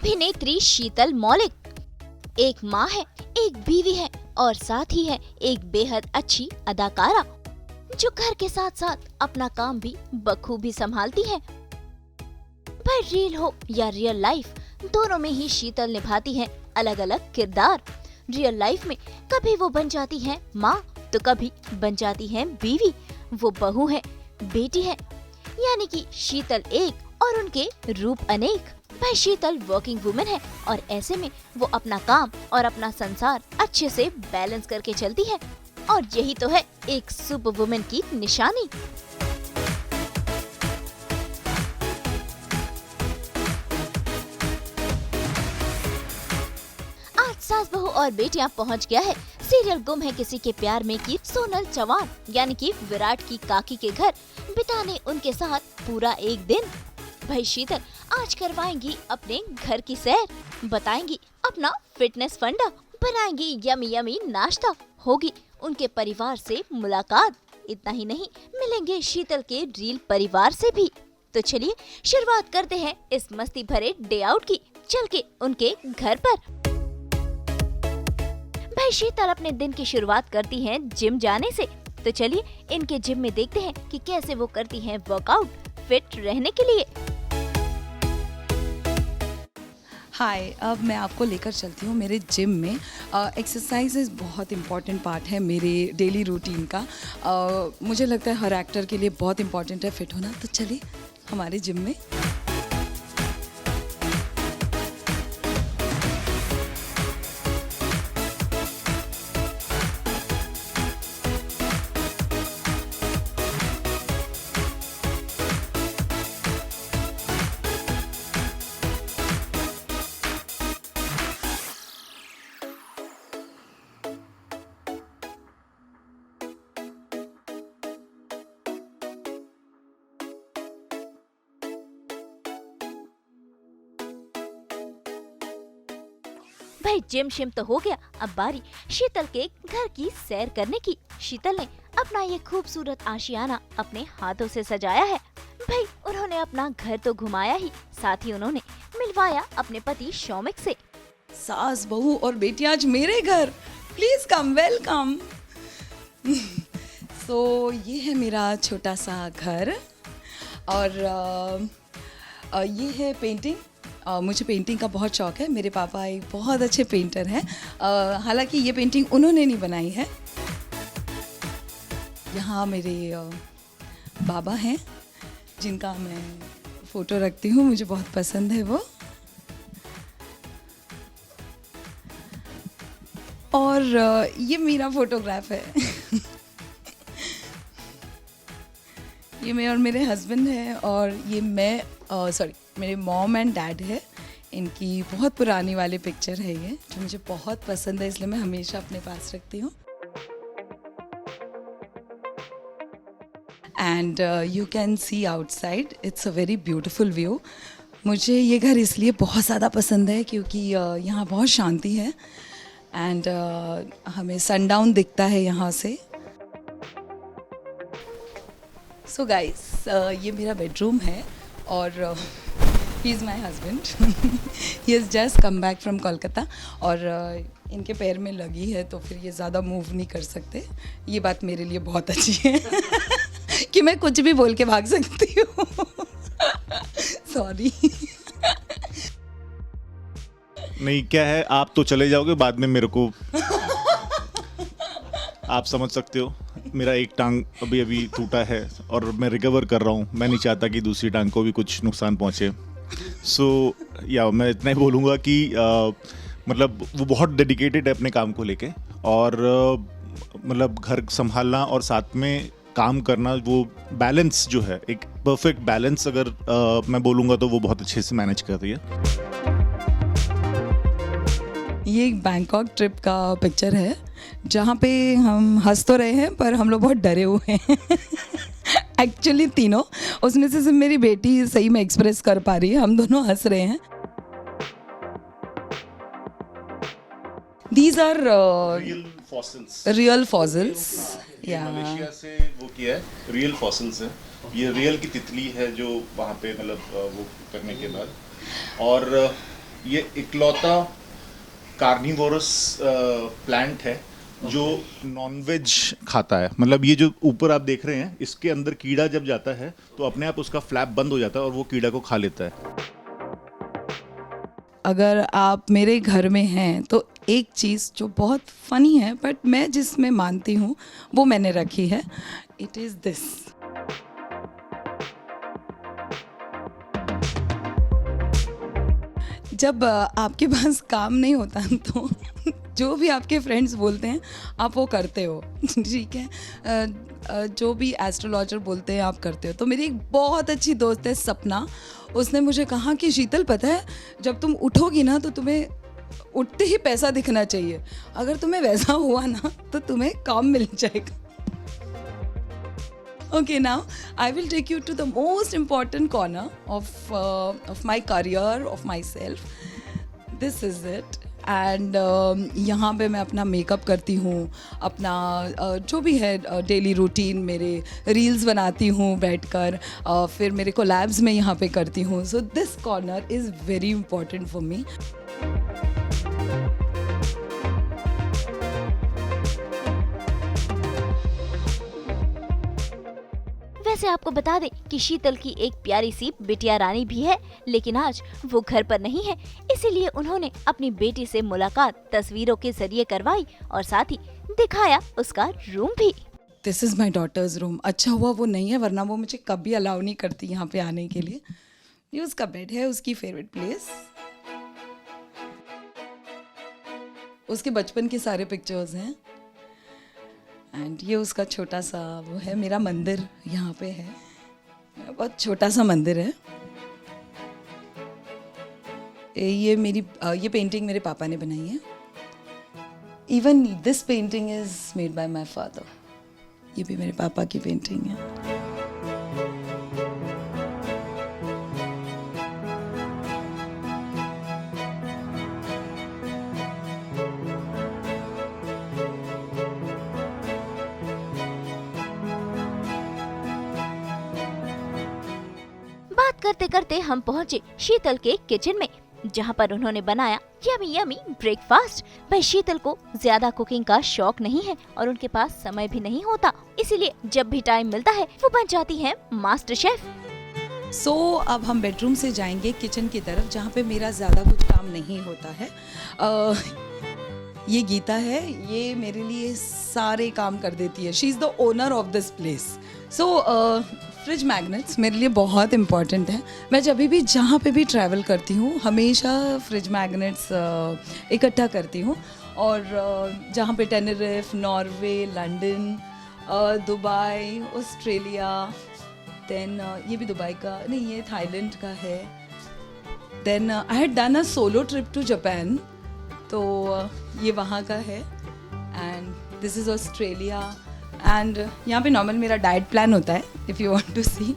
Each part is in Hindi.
अभिनेत्री शीतल मौलिक एक माँ है, एक बीवी है और साथ ही है एक बेहद अच्छी अदाकारा जो घर के साथ साथ अपना काम भी बखूबी संभालती है। भाई रील हो या रियल लाइफ, दोनों में ही शीतल निभाती है अलग अलग किरदार। रियल लाइफ में कभी वो बन जाती है माँ तो कभी बन जाती है बीवी, वो बहू है, बेटी है, यानी कि शीतल एक और उनके रूप अनेक। भाई शीतल वर्किंग वुमेन है और ऐसे में वो अपना काम और अपना संसार अच्छे से बैलेंस करके चलती है और यही तो है एक सुपर वुमेन की निशानी। आज सास बहू और बेटियां पहुंच गया है सीरियल गुम है किसी के प्यार में की सोनल चौहान यानी कि विराट की काकी के घर बिताने उनके साथ पूरा एक दिन। भाई शीतल आज करवाएंगी अपने घर की सैर, बताएंगी अपना फिटनेस फंडा, बनाएंगी यमी यमी नाश्ता, होगी उनके परिवार से मुलाकात। इतना ही नहीं, मिलेंगे शीतल के रील परिवार से भी। तो चलिए शुरुआत करते हैं इस मस्ती भरे डे आउट की, चल के उनके घर पर। भाई शीतल अपने दिन की शुरुआत करती हैं जिम जाने से, तो चलिए इनके जिम में देखते हैं कि कैसे वो करती हैं वर्कआउट फिट रहने के लिए। हाय, अब मैं आपको लेकर चलती हूँ मेरे जिम में। एक्सरसाइज बहुत इम्पॉर्टेंट पार्ट है मेरे डेली रूटीन का। मुझे लगता है हर एक्टर के लिए बहुत इम्पॉर्टेंट है फिट होना। तो चलिए हमारे जिम में। भाई जिम शिम तो हो गया, अब बारी शीतल के घर की सैर करने की। शीतल ने अपना ये खूबसूरत आशियाना अपने हाथों से सजाया है। भाई उन्होंने अपना घर तो घुमाया ही, साथ ही उन्होंने मिलवाया अपने पति शौमिक से। सास बहू और बेटी आज मेरे घर, प्लीज कम, वेलकम। सो ये है मेरा छोटा सा घर और ये है पेंटिंग। मुझे पेंटिंग का बहुत शौक है। मेरे पापा एक बहुत अच्छे पेंटर हैं। हालांकि ये पेंटिंग उन्होंने नहीं बनाई है। यहाँ मेरे बाबा हैं जिनका मैं फ़ोटो रखती हूँ, मुझे बहुत पसंद है वो। और ये मेरा फोटोग्राफ है। ये मैं और मेरे हस्बैंड हैं और ये मैं मेरे मॉम एंड डैड है। इनकी बहुत पुरानी वाली पिक्चर है ये, जो मुझे बहुत पसंद है, इसलिए मैं हमेशा अपने पास रखती हूँ। And you can see outside, it's a very beautiful view. मुझे ये घर इसलिए बहुत ज़्यादा पसंद है क्योंकि यहाँ बहुत शांति है एंड हमें सनडाउन दिखता है यहाँ से। सो गाइस, ये मेरा बेडरूम है और he is my husband. He has just come back from Kolkata और इनके पैर में लगी है तो फिर ये ज़्यादा मूव नहीं कर सकते। ये बात मेरे लिए बहुत अच्छी है कि मैं कुछ भी बोल के भाग सकती हूँ। सॉरी। नहीं, क्या है, आप तो चले जाओगे बाद में मेरे को आप समझ सकते हो। मेरा एक टांग अभी टूटा है और मैं रिकवर कर रहा हूँ। मैं नहीं चाहता कि दूसरी टांग को भी कुछ नुकसान पहुँचे। या मैं इतना ही बोलूँगा कि मतलब वो बहुत डेडिकेटेड है अपने काम को लेके और मतलब घर संभालना और साथ में काम करना, वो बैलेंस जो है, एक परफेक्ट बैलेंस अगर मैं बोलूँगा तो वो बहुत अच्छे से मैनेज कर रही है। ये एक बैंकॉक ट्रिप का पिक्चर है जहाँ पे हम हंस तो रहे हैं पर हम लोग बहुत डरे हुए हैं। एक्चुअली तीनों, उसमें से सिर्फ मेरी बेटी सही में एक्सप्रेस कर पा रही है, हम दोनों हंस रहे हैं। These are real fossils. Malaysia से वो किया है, रियल फॉसिल्स है। ये रियल की तितली है जो वहाँ पे मतलब वो करने के बाद, और ये इकलौता कार्निवोरस प्लांट है जो नॉनवेज खाता है। मतलब ये जो ऊपर आप देख रहे हैं, इसके अंदर कीड़ा जब जाता है तो अपने आप उसका फ्लैप बंद हो जाता है और वो कीड़ा को खा लेता है। अगर आप मेरे घर में हैं तो एक चीज़ जो बहुत फ़नी है बट मैं जिसमें मानती हूँ वो मैंने रखी है। It is this. जब आपके पास काम नहीं होता तो जो भी आपके फ्रेंड्स बोलते हैं आप वो करते हो, ठीक है। जो भी एस्ट्रोलॉजर बोलते हैं आप करते हो। तो मेरी एक बहुत अच्छी दोस्त है सपना, उसने मुझे कहा कि शीतल पता है जब तुम उठोगी ना तो तुम्हें उठते ही पैसा दिखना चाहिए, अगर तुम्हें वैसा हुआ ना तो तुम्हें काम मिल जाएगा। Okay, now I will take you to the most important corner of my career, of myself. This is it. And यहाँ पे मैं अपना मेकअप करती हूँ, अपना जो भी है डेली रूटीन, मेरे रील्स बनाती हूँ बैठकर, फिर मेरे कोलैब्स में यहाँ पे करती हूँ। So this corner is very important for me. वैसे आपको बता दें कि शीतल की एक प्यारी सी बिटिया रानी भी है, लेकिन आज वो घर पर नहीं है, इसीलिए उन्होंने अपनी बेटी से मुलाकात तस्वीरों के जरिए करवाई और साथ ही दिखाया उसका रूम भी। This is my daughter's room. अच्छा हुआ वो नहीं है, वरना वो मुझे कभी अलाउ नहीं करती यहाँ पे आने के लिए। ये उसका बेड है, उसकी फेवरेट प्लेस, उसके बचपन के सारे पिक्चर्स हैं। एंड ये उसका छोटा सा वो है, मेरा मंदिर यहाँ पे है, बहुत छोटा सा मंदिर है। ये पेंटिंग मेरे पापा ने बनाई है। Even this painting is made by my father. ये भी मेरे पापा की पेंटिंग है। बात करते करते हम पहुँचे शीतल के किचन में, जहाँ पर उन्होंने बनाया यमी यमी ब्रेकफास्ट। भाई शीतल को ज्यादा कुकिंग का शौक नहीं है और उनके पास समय भी नहीं होता, इसीलिए जब भी टाइम मिलता है वो बन जाती हैं मास्टर शेफ। सो अब हम बेडरूम से जाएंगे किचन की तरफ, जहाँ पे मेरा ज़्यादा कुछ काम नहीं होता है। ये गीता है, ये मेरे लिए सारे काम कर देती है। She is the owner of this place. So fridge magnets मेरे लिए बहुत इम्पॉर्टेंट है। मैं जब भी जहाँ पे भी ट्रैवल करती हूँ हमेशा फ्रिज मैग्नेट्स इकट्ठा करती हूँ। और जहाँ पे Tenerife, Norway, London, Dubai, Australia, then ये भी दुबई का नहीं, ये थाईलैंड का है। Then I had done a solo trip to Japan, तो ये वहाँ का है। And this is Australia. And यहाँ पे नॉर्मल मेरा डाइट प्लान होता है, if you want to see.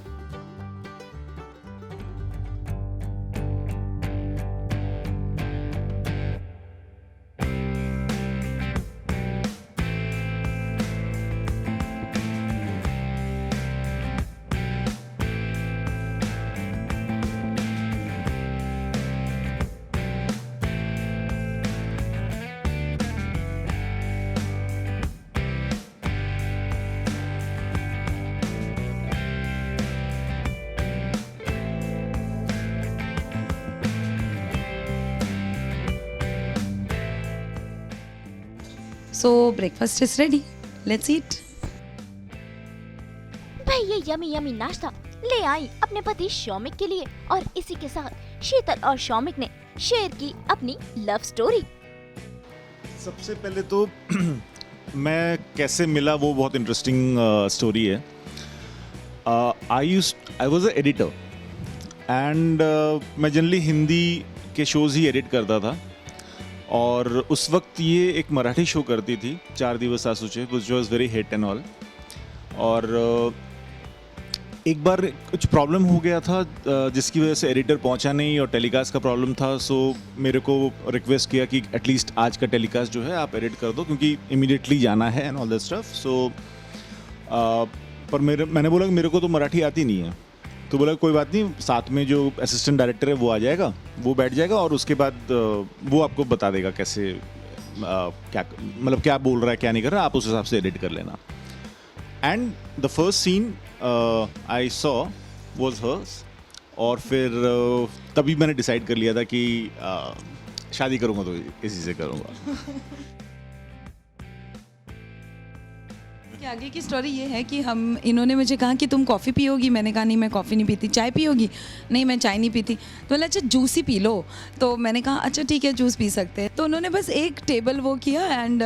So breakfast is ready. Let's eat. भाई ये यमी यमी नाश्ता ले आई अपने पति शौमिक के लिए, और इसी के साथ शीतल और शौमिक ने शेयर की अपनी लव स्टोरी। सबसे पहले तो मैं कैसे मिला वो बहुत इंटरेस्टिंग स्टोरी है। I was a editor and मैं जनरली हिंदी के शोज़ ही एडिट करता था, और उस वक्त ये एक मराठी शो करती थी 4 दिवस सासूचे, which was very hit and all. और एक बार कुछ प्रॉब्लम हो गया था जिसकी वजह से एडिटर पहुंचा नहीं और टेलीकास्ट का प्रॉब्लम था। सो मेरे को रिक्वेस्ट किया कि एटलीस्ट आज का टेलीकास्ट जो है आप एडिट कर दो, क्योंकि इमीडिएटली जाना है एंड ऑल दैट स्टफ। सो पर मैंने बोला कि मेरे को तो मराठी आती नहीं है, तो बोला कोई बात नहीं, साथ में जो असिस्टेंट डायरेक्टर है वो आ जाएगा, वो बैठ जाएगा और उसके बाद वो आपको बता देगा कैसे क्या मतलब क्या बोल रहा है क्या नहीं कर रहा, आप उस हिसाब से एडिट कर लेना। And the first scene I saw was hers, और फिर तभी मैंने डिसाइड कर लिया था कि शादी करूँगा तो इसी से करूँगा। कि आगे की स्टोरी ये है कि इन्होंने मुझे कहा कि तुम कॉफ़ी पियोगी, मैंने कहा नहीं मैं कॉफ़ी नहीं पीती। चाय पियोगी, नहीं मैं चाय नहीं पीती। तो बोला अच्छा जूस ही पी लो, तो मैंने कहा अच्छा ठीक है जूस पी सकते हैं। तो उन्होंने बस एक टेबल वो किया एंड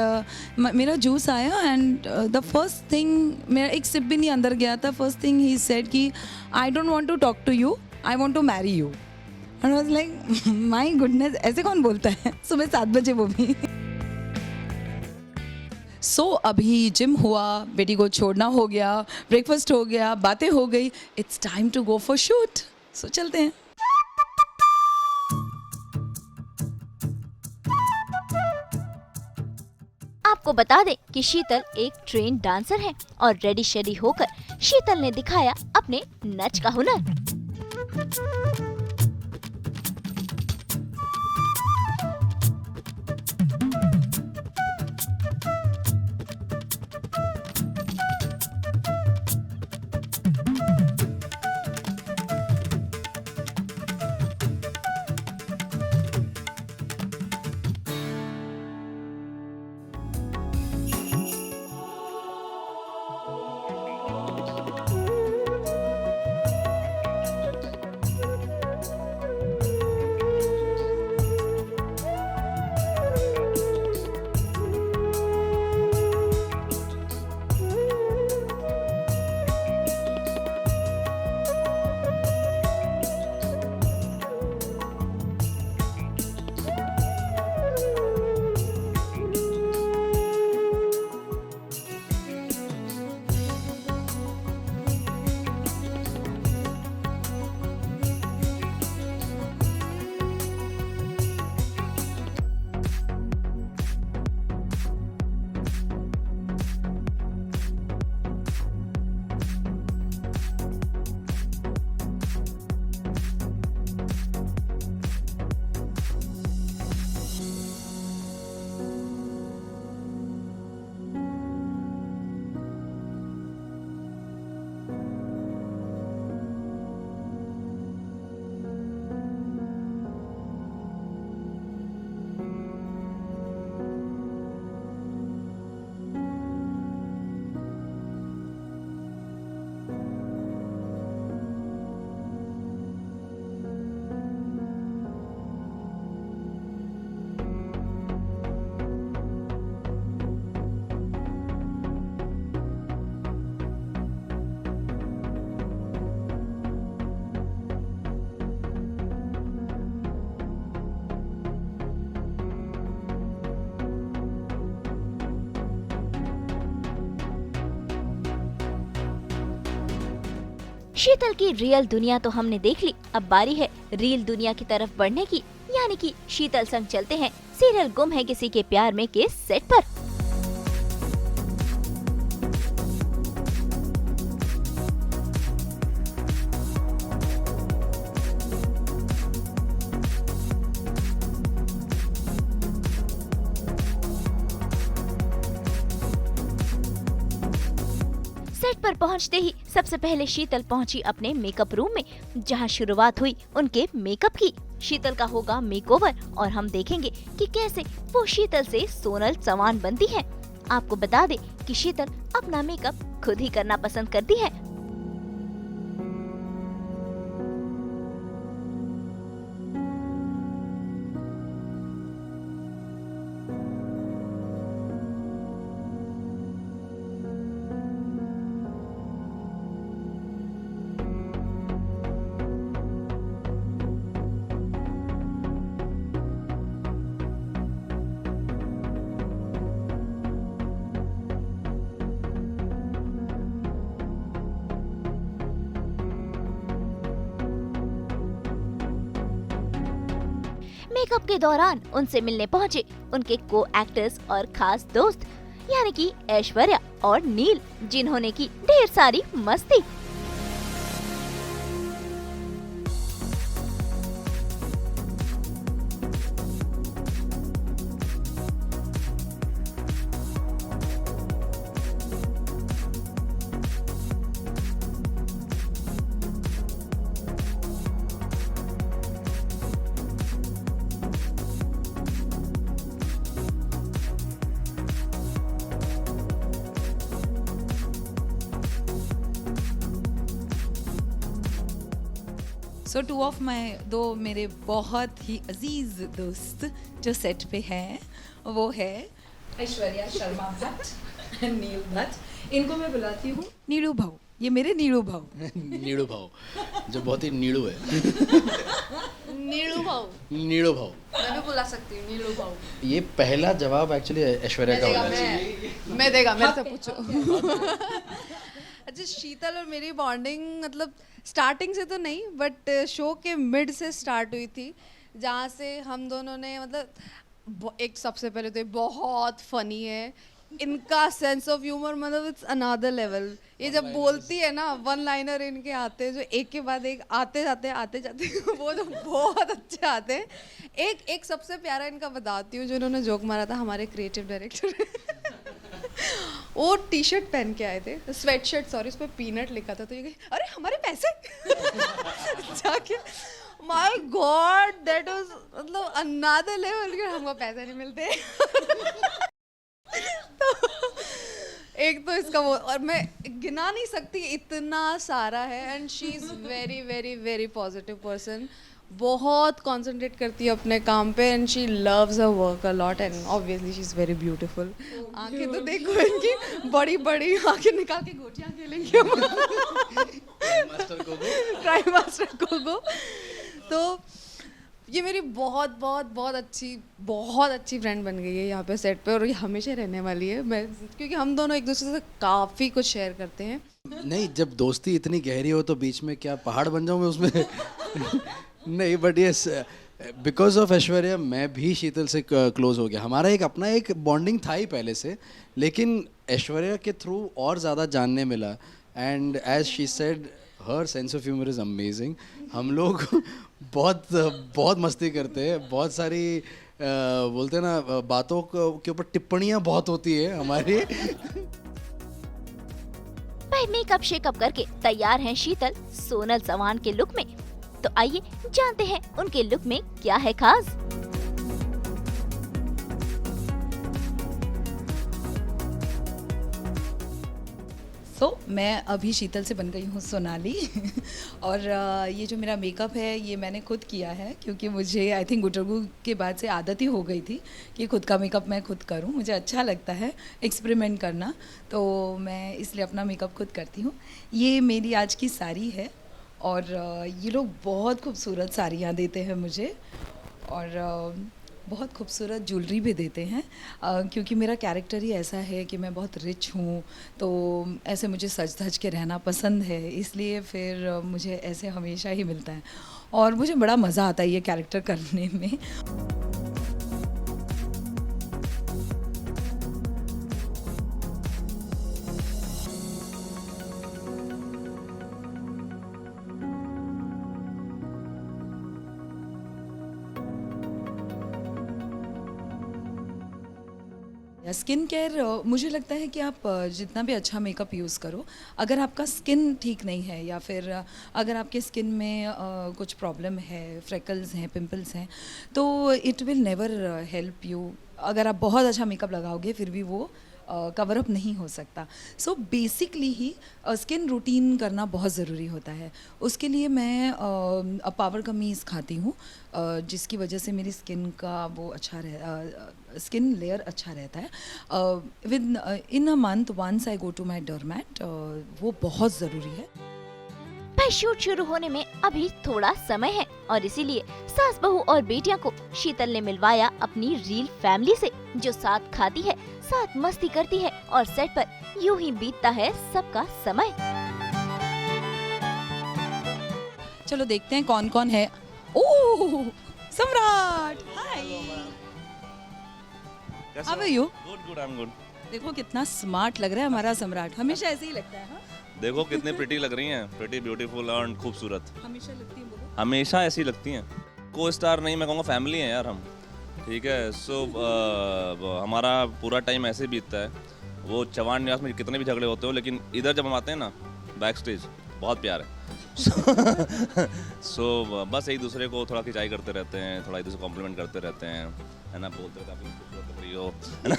मेरा जूस आया एंड द फर्स्ट थिंग, मेरा एक सिप भी नहीं अंदर गया था, फर्स्ट थिंग ही सेड कि I don't want to talk to you, I want to marry you. And I was like my goodness, ऐसे कौन बोलता है सुबह 7 बजे, वो भी। सो अभी जिम हुआ, बेटी को छोड़ना हो गया, ब्रेकफास्ट हो गया, बातें हो गई, it's time to go for shoot. So चलते हैं। आपको बता दें कि शीतल एक ट्रेन डांसर है और रेडी शेडी होकर शीतल ने दिखाया अपने नच का हुनर। शीतल की रियल दुनिया तो हमने देख ली, अब बारी है रील दुनिया की तरफ बढ़ने की, यानी कि शीतल संग चलते हैं सीरियल गुम है किसी के प्यार में के सेट पर। सेट पर पहुंचते ही सबसे पहले शीतल पहुंची अपने मेकअप रूम में, जहां शुरुआत हुई उनके मेकअप की। शीतल का होगा मेकओवर और हम देखेंगे कि कैसे वो शीतल से सोनल समान बनती है। आपको बता दें कि शीतल अपना मेकअप खुद ही करना पसंद करती है। मेकअप के दौरान उनसे मिलने पहुंचे उनके को एक्टर्स और खास दोस्त, यानी कि ऐश्वर्या और नील, जिन्होंने की ढेर सारी मस्ती। सो टू ऑफ माई दो मेरे बहुत ही अजीज दोस्त जो सेट पे हैं वो है ऐश्वर्या शर्मा भट्ट एंड नील भट्ट। इनको मैं बुलाती हूँ नीलू भाऊ, ये मेरे नीलू भाऊ। नीड़ू भाव, जो बहुत ही नीड़ू है। नीलू भाऊ, नीड़ू भाव। मैं भी बुला सकती हूँ नीलू भाऊ। ये पहला जवाब एक्चुअली ऐश्वर्या का होना चाहिए। मैं देगा, मेरे से पूछो। अच्छा, शीतल और मेरी बॉन्डिंग मतलब स्टार्टिंग से तो नहीं, बट शो के मिड से स्टार्ट हुई थी, जहाँ से हम दोनों ने मतलब एक सबसे पहले तो ये बहुत फनी है, इनका सेंस ऑफ ह्यूमर मतलब इट्स अनदर लेवल। ये जब बोलती है ना, वन लाइनर इनके आते हैं जो एक के बाद एक आते जाते वो तो बहुत अच्छे आते हैं। एक सबसे प्यारा इनका बताती हूँ, जो इन्होंने जोक मारा था हमारे क्रिएटिव डायरेक्टर वो टी शर्ट पहन के आए थे, स्वेट शर्ट, सॉरी, उस पर पीनट लिखा था, तो ये कही अरे हमारे पैसे जाके माय गॉड दैट वाज मतलब अनदर लेवल के, हमको पैसे नहीं मिलते। तो एक तो इसका वो, और मैं गिना नहीं सकती इतना सारा है। And she is very very very positive person, बहुत कंसंट्रेट करती है अपने काम पे, and she loves her work a lot, and obviously she is very beautiful. आंखें तो देखो इनकी, बड़ी बड़ी आंखें निकाल के गोटियाँ खेलेंगे ट्राई मास्टर कोको। तो ये मेरी बहुत बहुत बहुत अच्छी फ्रेंड बन गई है यहाँ पे सेट पे, और ये हमेशा रहने वाली है। मैं क्योंकि हम दोनों एक दूसरे से काफ़ी कुछ शेयर करते हैं। नहीं, जब दोस्ती इतनी गहरी हो तो बीच में क्या पहाड़ बन जाऊँ मैं उसमें? नहीं, but yes, because of Aishwarya मैं भी शीतल से क्लोज हो गया। हमारा एक अपना एक बॉन्डिंग था ही पहले से, लेकिन ऐश्वर्या के थ्रू और ज़्यादा जानने मिला। And as she said, her sense of humour is amazing. हम लोग बहुत मस्ती करते हैं, बहुत सारी बोलते हैं ना, बातों के ऊपर टिप्पणियाँ बहुत होती है हमारी। भाई मेकअप शेकअप करके तैयार हैं शीतल सोनल चौहान के लुक में। तो आइए जानते हैं उनके लुक में क्या है खास। तो मैं अभी शीतल से बन गई हूँ सोनाली और ये जो मेरा मेकअप है ये मैंने खुद किया है, क्योंकि मुझे आई थिंक गुटरगू के बाद से आदत ही हो गई थी कि खुद का मेकअप मैं खुद करूँ। मुझे अच्छा लगता है एक्सपेरिमेंट करना, तो मैं इसलिए अपना मेकअप खुद करती हूँ। ये मेरी आज की साड़ी है, और ये लोग बहुत खूबसूरत साड़ियाँ देते हैं मुझे, और बहुत खूबसूरत ज्वेलरी भी देते हैं, क्योंकि मेरा कैरेक्टर ही ऐसा है कि मैं बहुत रिच हूँ, तो ऐसे मुझे सज धज के रहना पसंद है, इसलिए फिर मुझे ऐसे हमेशा ही मिलता है, और मुझे बड़ा मज़ा आता है ये कैरेक्टर करने में। स्किन केयर, मुझे लगता है कि आप जितना भी अच्छा मेकअप यूज़ करो, अगर आपका स्किन ठीक नहीं है, या फिर अगर आपके स्किन में कुछ प्रॉब्लम है, फ्रेकल्स हैं, पिंपल्स हैं, तो it will never help you. अगर आप बहुत अच्छा मेकअप लगाओगे फिर भी वो कवर अप नहीं हो सकता। सो बेसिकली ही स्किन रूटीन करना बहुत ज़रूरी होता है। उसके लिए मैं पावर कमीज़ खाती हूँ, जिसकी वजह से मेरी स्किन का वो अच्छा स्किन लेयर अच्छा रहता है। Within a month once I go to my derm, वो बहुत ज़रूरी है। भाई शूट शुरू होने में अभी थोड़ा समय है, और इसीलिए सास बहू और बेटियां को शीतल ने मिलवाया अपनी रियल फैमिली से, जो साथ खाती है, साथ मस्ती करती है, और सेट पर यूं ही बीतता है सबका समय। चलो देखते हैं कौन कौन है। Oh, Samrat, hi, how are you? Good, I am good. देखो कितना स्मार्ट लग रहा है हमारा सम्राट, हमेशा ऐसे ही लगता है। हाँ? देखो कितनी प्रिटी लग रही हैं, प्रिटी ब्यूटीफुल और खूबसूरत। हमेशा लगती है, बोलो। हमेशा ऐसी लगती हैं। को स्टार नहीं, मैं कहूँगा फैमिली है यार हम, ठीक है। सो हमारा पूरा टाइम ऐसे बीतता है। वो चौहान निवास में कितने भी झगड़े होते हो, लेकिन इधर जब हम आते हैं ना बैक स्टेज, बहुत प्यार है। सो बस एक दूसरे को थोड़ा खिंचाई करते रहते हैं, थोड़ा एक दूसरे को कॉम्प्लीमेंट करते रहते हैं, है ना, बोलते रहते हैं काफ़ी खूबसूरत लग रही हो, है ना।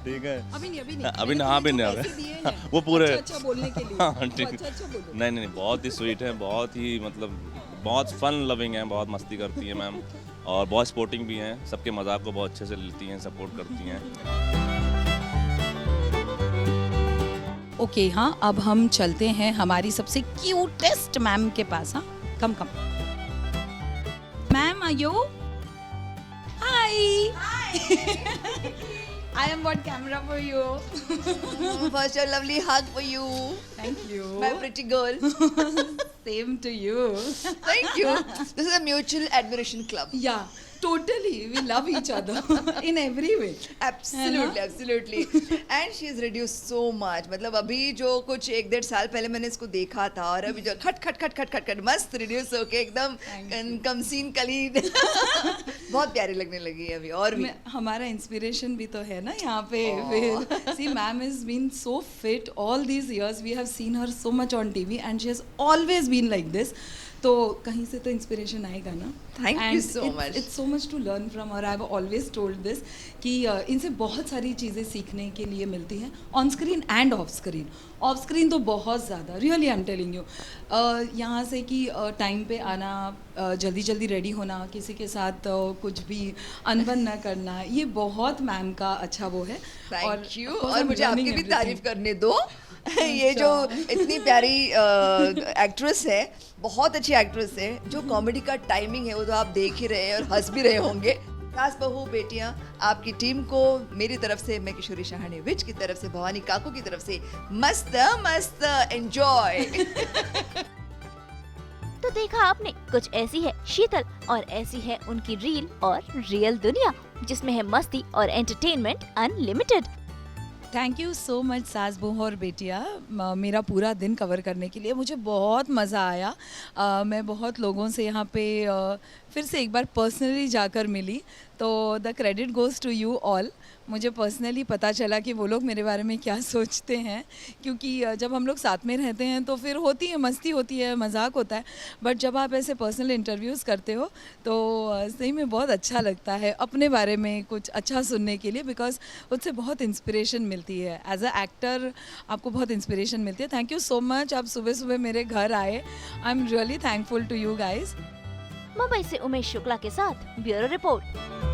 ठीक है, अभी नहीं अभी ना, अभी नहीं, वो पूरे अच्छा बोलने के लिए हाँ, ठीक। अच्छा बोलो। नहीं, बहुत ही स्वीट है, बहुत ही मतलब बहुत फन लविंग है, बहुत मस्ती करती है मैम, और बहुत स्पोर्टिंग भी हैं, सबके मजाक को बहुत अच्छे से लेती हैं, सपोर्ट करती हैं। ओके हाँ, अब हम चलते हैं हमारी सबसे क्यूटेस्ट मैम के पास। हाँ, come ma'am, are you? Hi, I am on camera for you. First, a lovely hug for you, Thank you. my pretty girl. Same to you. Thank you. This is a mutual admiration club. Yeah, totally. We love each other in every way. Absolutely, absolutely. And she has reduced so much. मतलब अभी जो कुछ 1-1.5 साल पहले मैंने इसको देखा था, और अभी जो खट मस्त रिड्यूस होके एकदम कमसीन कलीन बहुत प्यारी लगने लगी है अभी। और भी हमारा इंस्पिरेशन भी तो है ना यहाँ पे। See ma'am is been so fit all these years, we have seen her so much on TV and she has always been like this. तो कहीं से तो इंस्पिरेशन आएगा ना। Thank you so much. It's so much to learn from her. I have always told this कि इनसे बहुत सारी चीज़ें सीखने के लिए मिलती हैं, on screen end of screen. Of screen तो बहुत ज़्यादा, really I am telling you. यहाँ से कि टाइम पे आना, जल्दी जल्दी रेडी होना, किसी के साथ कुछ भी अनबन ना करना, ये बहुत मैम का अच्छा वो है। Thank you. और मुझे आपकी भी तारीफ करने दो। ये जो इतनी प्यारी एक्ट्रेस है, बहुत अच्छी एक्ट्रेस है, जो कॉमेडी का टाइमिंग है वो तो आप देख ही रहे हैं और हंस भी रहे होंगे। सास बहू बेटियां, आपकी टीम को मेरी तरफ से, मैं किशोरी शहाणे विच की तरफ से, भवानी काकू की तरफ से मस्त मस्त एंजॉय। तो देखा आपने, कुछ ऐसी है शीतल और ऐसी है उनकी रील और रियल दुनिया, जिसमें है मस्ती और entertainment unlimited. Thank you so much सास बहू और बेटिया, मेरा पूरा दिन कवर करने के लिए। मुझे बहुत मज़ा आया। मैं बहुत लोगों से यहाँ पे फिर से एक बार पर्सनली जाकर मिली, तो the credit goes to you all. मुझे पर्सनली पता चला कि वो लोग मेरे बारे में क्या सोचते हैं, क्योंकि जब हम लोग साथ में रहते हैं तो फिर होती है मस्ती, होती है मजाक होता है, बट जब आप ऐसे पर्सनल इंटरव्यूज़ करते हो तो सही में बहुत अच्छा लगता है अपने बारे में कुछ अच्छा सुनने के लिए, बिकॉज उससे बहुत इंस्पिरेशन मिलती है। एज अ एक्टर आपको बहुत इंस्पिरेशन मिलती है। थैंक यू सो मच, आप सुबह सुबह मेरे घर आए। I am really thankful to you guys. Mumbai से उमेश शुक्ला के साथ ब्यूरो रिपोर्ट।